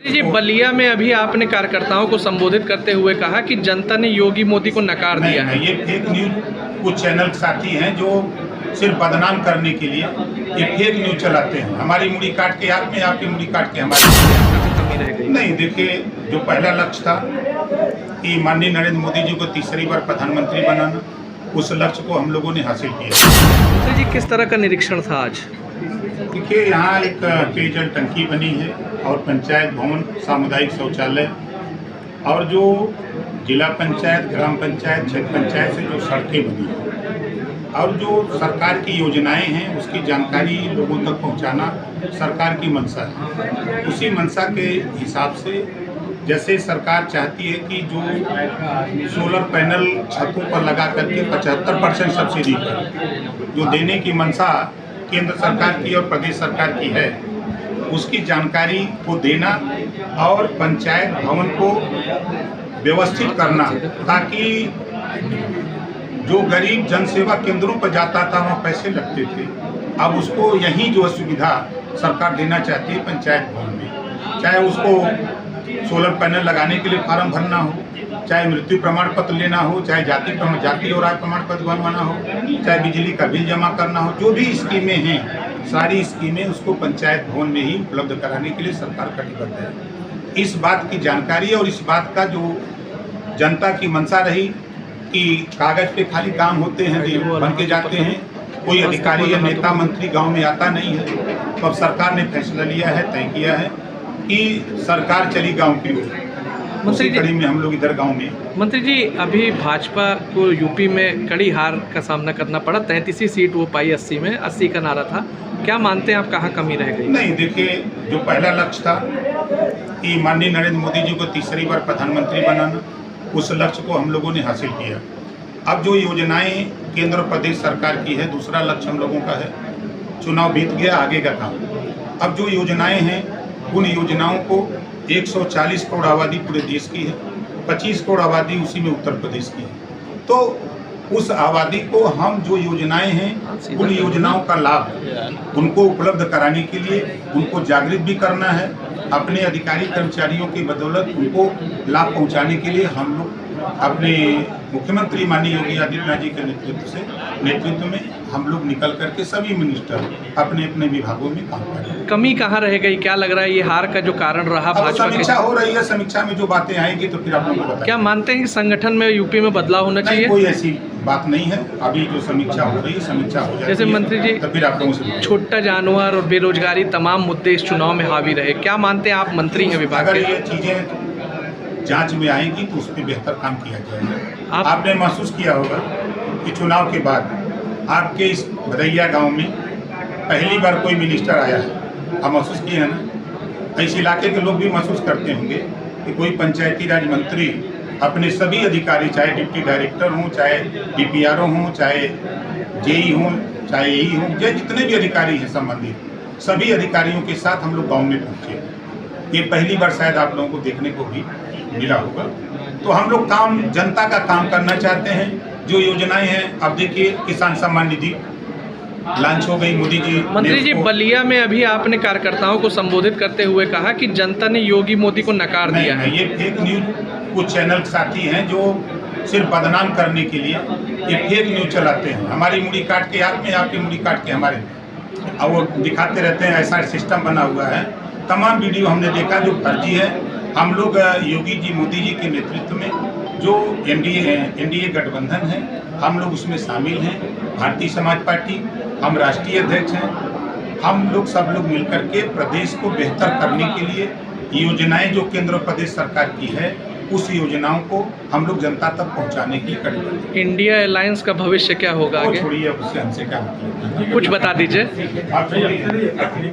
जी, बलिया में अभी आपने कार्यकर्ताओं को संबोधित करते हुए कहा कि जनता ने योगी मोदी को नकार दिया है। ये फेक न्यूज कुछ चैनल साथी हैं जो सिर्फ बदनाम करने के लिए ये फेक न्यूज चलाते हैं। हमारी मुड़ी काट के आप में, आपकी मुड़ी काट के हमारी नहीं। देखिए, जो पहला लक्ष्य था कि माननीय नरेंद्र मोदी जी को तीसरी बार प्रधानमंत्री बनाना, उस लक्ष्य को हम लोगों ने हासिल किया। जी, किस तरह का निरीक्षण था आज? देखिए, यहाँ एक पेयजल टंकी बनी है और पंचायत भवन, सामुदायिक शौचालय और जो जिला पंचायत, ग्राम पंचायत, क्षेत्र पंचायत से जो सड़कें बनी हैं और जो सरकार की योजनाएं हैं उसकी जानकारी लोगों तक पहुंचाना सरकार की मंशा है। उसी मंशा के हिसाब से जैसे सरकार चाहती है कि जो सोलर पैनल छतों पर लगा करके 75% सब्सिडी पर जो देने की मंशा केंद्र सरकार की और प्रदेश सरकार की है, उसकी जानकारी को देना और पंचायत भवन को व्यवस्थित करना ताकि जो गरीब जनसेवा केंद्रों पर जाता था वहाँ पैसे लगते थे, अब उसको यही जो सुविधा सरकार देना चाहती है पंचायत भवन में, चाहे उसको सोलर पैनल लगाने के लिए फार्म भरना हो, चाहे मृत्यु प्रमाण पत्र लेना हो, चाहे जाति और आय प्रमाण पत्र बनवाना हो, चाहे बिजली का बिल जमा करना हो, जो भी स्कीमें हैं सारी स्कीमें उसको पंचायत भवन में ही उपलब्ध कराने के लिए सरकार कटिबद्ध है। इस बात की जानकारी और इस बात का जो जनता की मंशा रही कि कागज पे खाली काम होते हैं, बन के जाते हैं, कोई अधिकारी या नेता मंत्री गांव में आता नहीं है, तो अब सरकार ने फैसला लिया है, तय किया है कि सरकार चली गांव की ओर। मंत्री जी, कड़ी में हम लोग इधर गांव में। मंत्री जी, अभी भाजपा को यूपी में कड़ी हार का सामना करना पड़ा। 33 सीट वो पाई 80 में, 80 का नारा था। क्या मानते हैं आप, कहाँ कमी रह गई? नहीं, देखिए, जो पहला लक्ष्य था कि माननीय नरेंद्र मोदी जी को तीसरी बार प्रधानमंत्री बनाना, उस लक्ष्य को हम लोगों ने हासिल किया। अब जो योजनाएं केंद्र और प्रदेश सरकार की है, दूसरा लक्ष्य हम लोगों का है। चुनाव बीत गया, आगे का काम। अब जो योजनाएं हैं उन योजनाओं को 140 करोड़ आबादी पूरे देश की है, 25 करोड़ आबादी उसी में उत्तर प्रदेश की है, तो उस आबादी को हम जो योजनाएं हैं उन योजनाओं का लाभ उनको उपलब्ध कराने के लिए उनको जागृत भी करना है। अपने अधिकारी कर्मचारियों की बदौलत उनको लाभ पहुंचाने के लिए हम लोग अपने मुख्यमंत्री माननीय योगी आदित्यनाथ जी के नेतृत्व में हम लोग निकल करके सभी मिनिस्टर अपने अपने विभागों में काम कर रहे हैं। कमी कहाँ रह गई? क्या लग रहा है ये हार का जो कारण रहा? भाजपा समीक्षा हो रही है, समीक्षा में जो बातें आएंगी तो फिर आप लोगों को बताएंगे। क्या मानते हैं कि संगठन में यूपी में बदलाव होना चाहिए? कोई ऐसी बात नहीं है, अभी जो समीक्षा हो रही है, समीक्षा हो जाएगी। जैसे मंत्री जी, तो फिर आप लोगों से छोटा जानवर और बेरोजगारी तमाम मुद्दे इस चुनाव में हावी रहे। क्या मानते हैं आप, मंत्री हैं विभाग अगर के? ये चीजें जांच में आएंगी तो उस पर बेहतर काम किया जाएगा। आपने महसूस किया होगा कि चुनाव के बाद आपके इस भदैया गांव में पहली बार कोई मिनिस्टर आया है, आप महसूस किए हैं ना? इस इलाके के लोग भी महसूस करते होंगे कि कोई पंचायती राज मंत्री अपने सभी अधिकारी, चाहे डिप्टी डायरेक्टर हों, चाहे DPRO हों, चाहे JE हों, चाहे AE हों, या जितने भी अधिकारी हैं संबंधित, सभी अधिकारियों के साथ हम लोग गाँव में पहुँचे। ये पहली बार शायद आप लोगों को देखने को भी मिला होगा। तो हम लोग जनता का काम करना चाहते हैं। जो योजनाएं हैं, अब देखिए, किसान सम्मान निधि लॉन्च हो गई, मोदी जी। मंत्री जी, बलिया में अभी आपने कार्यकर्ताओं को संबोधित करते हुए कहा कि जनता ने योगी मोदी को नकार दिया है। ये फेक न्यूज कुछ चैनल साथी हैं जो सिर्फ बदनाम करने के लिए ये फेक न्यूज चलाते हैं। हमारी मुड़ी काट के आप में, आपकी मुड़ी काट के हमारे में, और वो दिखाते रहते हैं। ऐसा सिस्टम बना हुआ है। तमाम वीडियो हमने देखा जो फर्जी है। हम लोग योगी जी, मोदी जी के नेतृत्व में जो NDA गठबंधन है, हम लोग उसमें शामिल हैं। भारतीय समाज पार्टी, हम राष्ट्रीय अध्यक्ष हैं। हम लोग सब लोग मिलकर के प्रदेश को बेहतर करने के लिए योजनाएं जो केंद्र और प्रदेश सरकार की है, उस योजनाओं को हम लोग जनता तक पहुंचाने की कटिबद्ध। इंडिया अलायंस का भविष्य क्या होगा आगे? छोड़िए, उससे हमसे क्या मतलब, कुछ बता दीजिए।